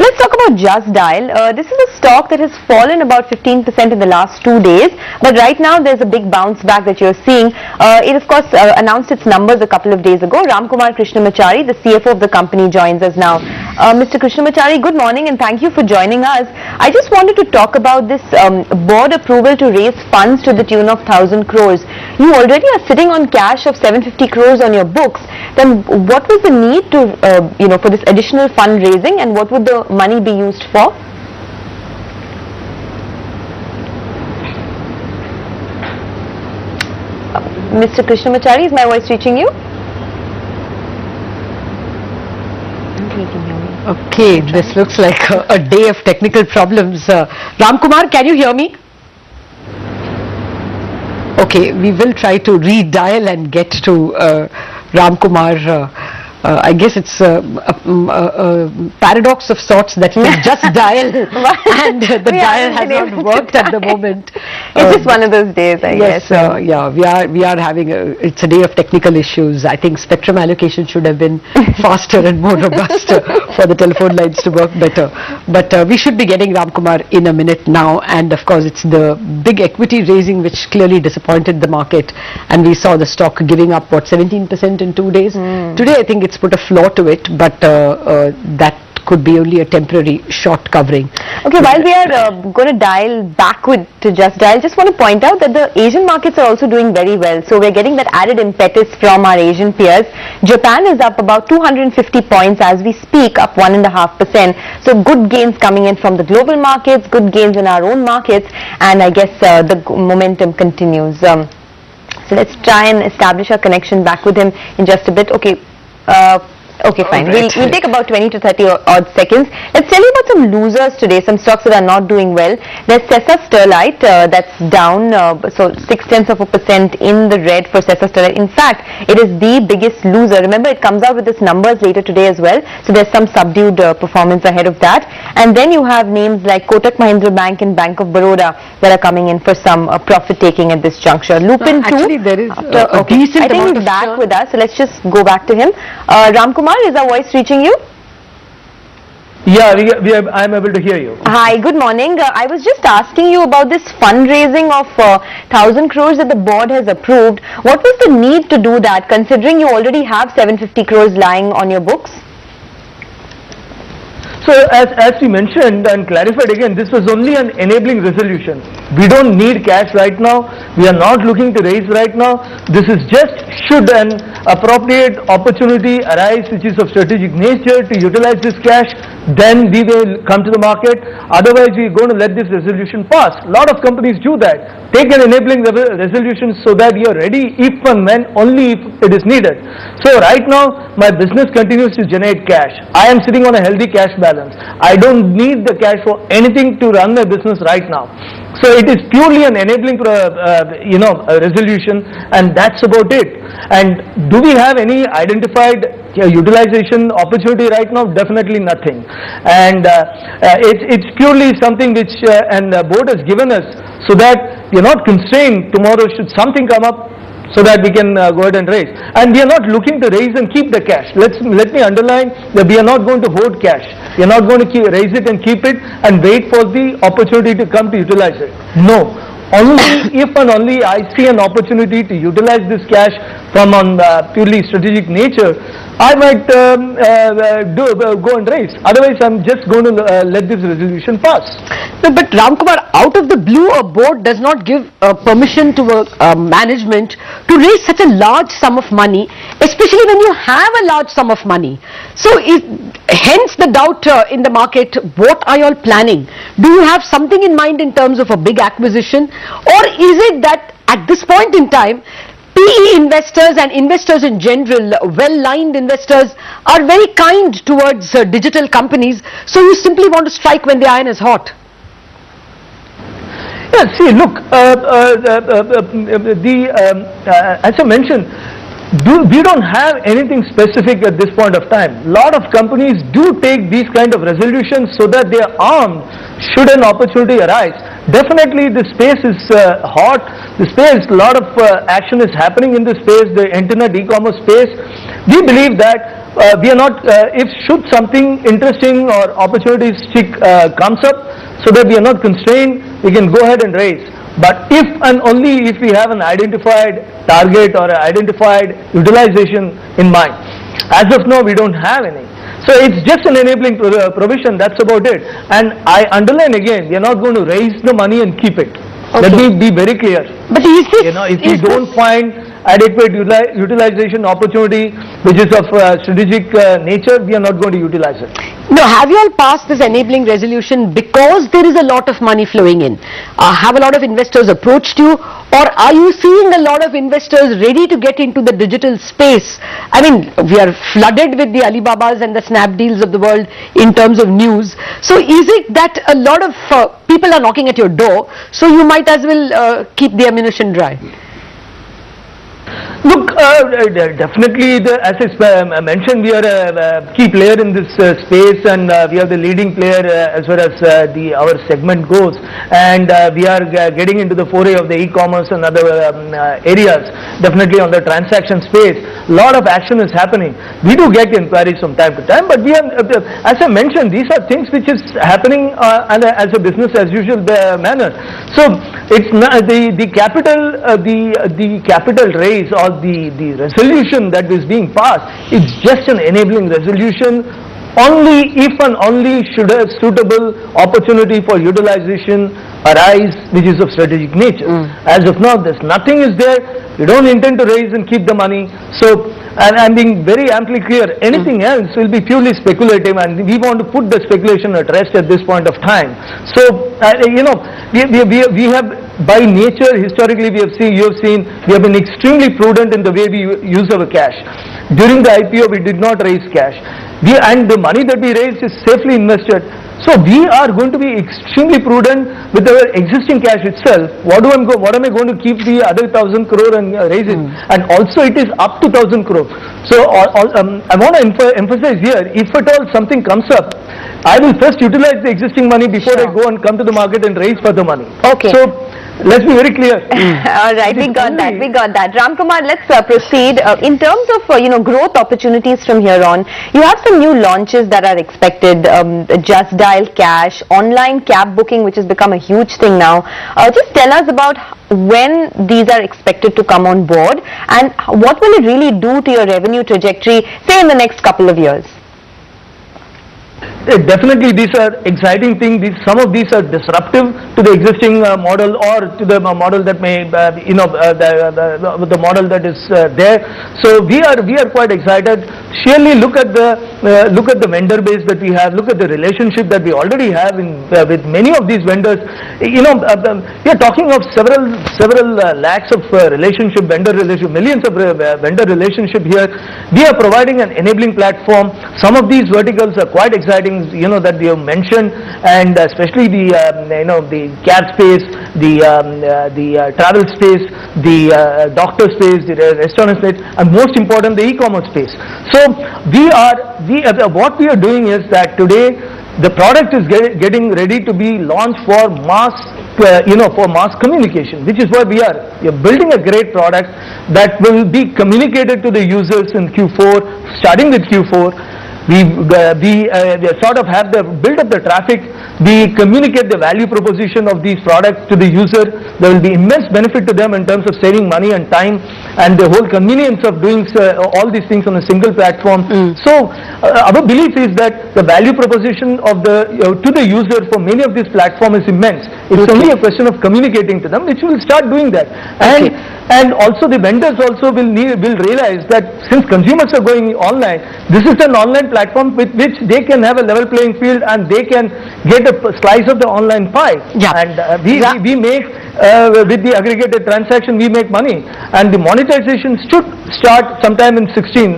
Let's talk about Justdial. This is a stock that has fallen about 15% in the last 2 days, but right now there's a big bounce back that you're seeing. It of course announced its numbers a couple of days ago. Ramkumar Krishnamachari, the CFO of the company, joins us now. Mr. Krishnamachari, good morning and thank you for joining us. I just wanted to talk about this board approval to raise funds to the tune of 1,000 crores. You already are sitting on cash of 750 crores on your books. Then what was the need to, for this additional fundraising, and what would the money be used for? Mr. Krishnamachari, is my voice reaching you? Okay, this looks like a day of technical problems. Ramkumar, can you hear me? Okay, we will try to redial and get to Ramkumar. I guess it's a paradox of sorts that we just dial and the dial has not worked at the moment. It's just one of those days, I guess. Yeah, we are having it's a day of technical issues. I think spectrum allocation should have been faster and more robust for the telephone lines to work better. But we should be getting Ramkumar in a minute now, and of course it's the big equity raising which clearly disappointed the market, and we saw the stock giving up 17% in 2 days. Today I think it's put a floor to it, but that could be only a temporary short covering. Okay, while we are going to dial backward to Justdial, just want to point out that the Asian markets are also doing very well. So we're getting that added impetus from our Asian peers. Japan is up about 250 points as we speak, up 1.5%. So good gains coming in from the global markets, good gains in our own markets, and I guess the momentum continues. So let's try and establish our connection back with him in just a bit. Okay. Okay, fine. Right. We'll take about 20 to 30 odd seconds. Let's tell you about some losers today, some stocks that are not doing well. There's Sterlite, that's down, so 0.6% in the red for Sterlite. In fact, it is the biggest loser. Remember, it comes out with its numbers later today as well. So there's some subdued performance ahead of that. And then you have names like Kotak Mahindra Bank and Bank of Baroda that are coming in for some profit taking at this juncture. Lupin too. Actually, there is a decent I think he's back with us, so let's just go back to him. Ramkumar, is our voice reaching you? Yeah, I'm able to hear you. Hi, good morning. I was just asking you about this fundraising of 1,000 crores that the board has approved. What was the need to do that, considering you already have 750 crores lying on your books? So as we mentioned and clarified again, this was only an enabling resolution. We don't need cash right now. We are not looking to raise right now. This is just should an appropriate opportunity arise which is of strategic nature to utilize this cash, then we will come to the market. Otherwise, we are going to let this resolution pass. A lot of companies do that. Take an enabling resolution so that you are ready if and when only if it is needed. So right now, my business continues to generate cash. I am sitting on a healthy cash balance. I don't need the cash for anything to run my business right now. So it is purely an enabling resolution, and that's about it. And do we have any identified utilization opportunity right now? Definitely nothing. And it's purely something which and the board has given us so that we are not constrained tomorrow should something come up, so that we can go ahead and raise. And we are not looking to raise and keep the cash. Let me underline that we are not going to hoard cash. We are not going to raise it and keep it and wait for the opportunity to come to utilize it. No. Only if and only I see an opportunity to utilize this cash from on purely strategic nature, I might go and raise. Otherwise, I'm just going to let this resolution pass. No, but Ramkumar, out of the blue, a board does not give permission to a management to raise such a large sum of money, especially when you have a large sum of money. So, hence the doubt in the market. What are you all planning? Do you have something in mind in terms of a big acquisition, or is it that at this point in time, PE investors and investors in general, well-lined investors, are very kind towards digital companies, so you simply want to strike when the iron is hot? Yeah, see, look, as I mentioned, we don't have anything specific at this point of time. A lot of companies do take these kind of resolutions so that they are armed should an opportunity arise. Definitely the space is hot, the space, a lot of action is happening in the space, the internet e-commerce space. We believe that we are not, if should something interesting or opportunistic comes up, so that we are not constrained, we can go ahead and raise. But if and only if we have an identified target or an identified utilization in mind. As of now, we don't have any. So it's just an enabling provision, that's about it. And I underline again, we are not going to raise the money and keep it. Okay. Let me be very clear. But is this, if we don't find adequate utilization opportunity which is of strategic nature, we are not going to utilize it. no, have you all passed this enabling resolution because there is a lot of money flowing in? Have a lot of investors approached you, or are you seeing a lot of investors ready to get into the digital space? I mean, we are flooded with the Alibabas and the Snapdeals of the world in terms of news. So is it that a lot of people are knocking at your door, so you might as well keep the ammunition dry? Look, definitely, as I mentioned, we are a key player in this space, and we are the leading player as far as our segment goes, and we are getting into the foray of the e-commerce and other areas, definitely on the transaction space. A lot of action is happening. We do get inquiries from time to time, but we are, as I mentioned, these are things which is happening as a business as usual manner. So it's not the capital, the capital raise or the resolution that is being passed, it's just an enabling resolution only if and only should a suitable opportunity for utilization arise which is of strategic nature. As of now, there's nothing is there. We don't intend to raise and keep the money. So, and I'm being very amply clear, anything else will be purely speculative, and we want to put the speculation at rest at this point of time. So, we have, by nature, historically we have seen, you have seen, we have been extremely prudent in the way we use our cash. During the IPO, we did not raise cash. And the money that we raised is safely invested. So we are going to be extremely prudent with our existing cash itself. What am I going to keep the other 1,000 crore and raise it? And also it is up to 1,000 crore. So I want to emphasize here, if at all something comes up, I will first utilize the existing money before I go and come to the market and raise further money. Okay. So let's be very clear. All right, we got that. Ramkumar, let's proceed. In terms of growth opportunities from here on, you have some new launches that are expected. Justdial Cash, online cab booking, which has become a huge thing now. Just tell us about when these are expected to come on board, and what will it really do to your revenue trajectory, say in the next couple of years? Definitely, these are exciting things. Some of these are disruptive to the existing model, or to the model that may, the model that is there. So we are quite excited. Surely look at the vendor base that we have. Look at the relationship that we already have with many of these vendors. We are talking of several lakhs of vendor relationship, millions of vendor relationship here. We are providing an enabling platform. Some of these verticals are quite exciting, that we have mentioned, and especially the cab space, the travel space, the doctor space, the restaurant space, and most important, the e-commerce space. So what we are doing is that today the product is getting ready to be launched for mass, for mass communication, which is what we are. We are building a great product that will be communicated to the users in Q4, starting with Q4. We sort of have the build up the traffic. We communicate the value proposition of these products to the user. There will be immense benefit to them in terms of saving money and time, and the whole convenience of doing all these things on a single platform. So our belief is that the value proposition of to the user for many of these platforms is immense. It's only a question of communicating to them, which will start doing that. And also the vendors also will realize that since consumers are going online, this is an online platform with which they can have a level playing field, and they can get a slice of the online pie. And we make, with the aggregated transaction, we make money, and the monetization should start sometime in 16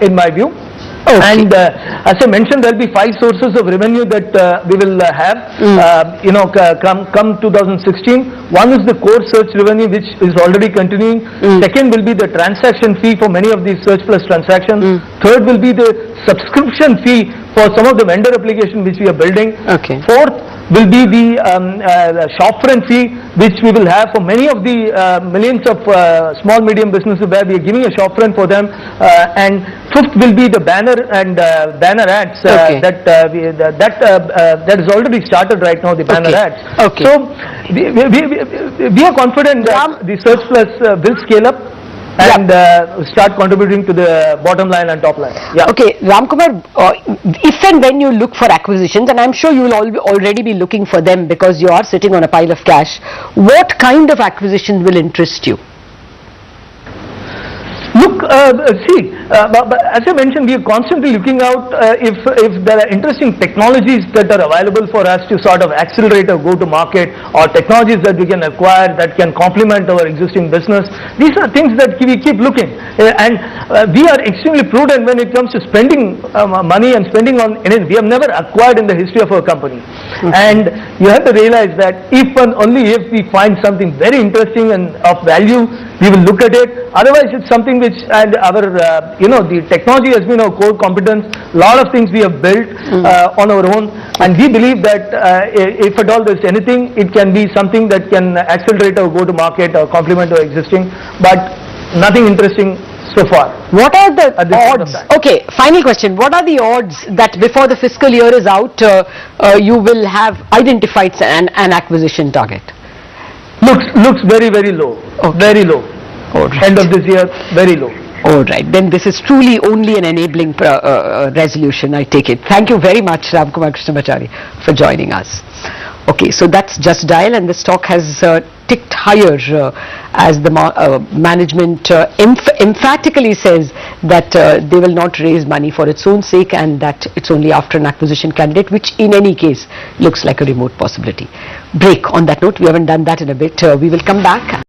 in my view. And as I mentioned, there will be 5 sources of revenue that we will have come 2016. One is the core search revenue, which is already continuing. Second will be the transaction fee for many of these search plus transactions. Third will be the subscription fee for some of the vendor application which we are building. Okay. Fourth will be the shop front fee which we will have for many of the millions of small medium businesses where we are giving a shop front for them. And fifth will be the banner and banner ads that is already started right now, the banner ads. Okay. So we are confident that the Search Plus will scale up and start contributing to the bottom line and top line. Yeah. Okay, Ramkumar, if and when you look for acquisitions, and I'm sure you will already be looking for them because you are sitting on a pile of cash, what kind of acquisitions will interest you? Look, as I mentioned, we are constantly looking out if there are interesting technologies that are available for us to sort of accelerate our go-to-market, or technologies that we can acquire that can complement our existing business. These are things that we keep looking, and we are extremely prudent when it comes to spending money and spending on anything. We have never acquired in the history of our company, and you have to realize that if and only if we find something very interesting and of value, we will look at it. Otherwise, it's something which, and our, the technology has been our core competence. A lot of things we have built on our own, and we believe that if at all there's anything, it can be something that can accelerate our go-to-market or complement our existing, but nothing interesting so far. What are the odds? Okay, final question. What are the odds that before the fiscal year is out, you will have identified an acquisition target? Looks very, very low. Okay. Very low. Right. End of this year, very low. All right, then this is truly only an enabling resolution, I take it. Thank you very much, Ramkumar Krishnamachari, for joining us. Okay, so that's Justdial, and the stock has ticked higher as the management emphatically says that they will not raise money for its own sake, and that it's only after an acquisition candidate, which in any case looks like a remote possibility. Break on that note. We haven't done that in a bit. We will come back.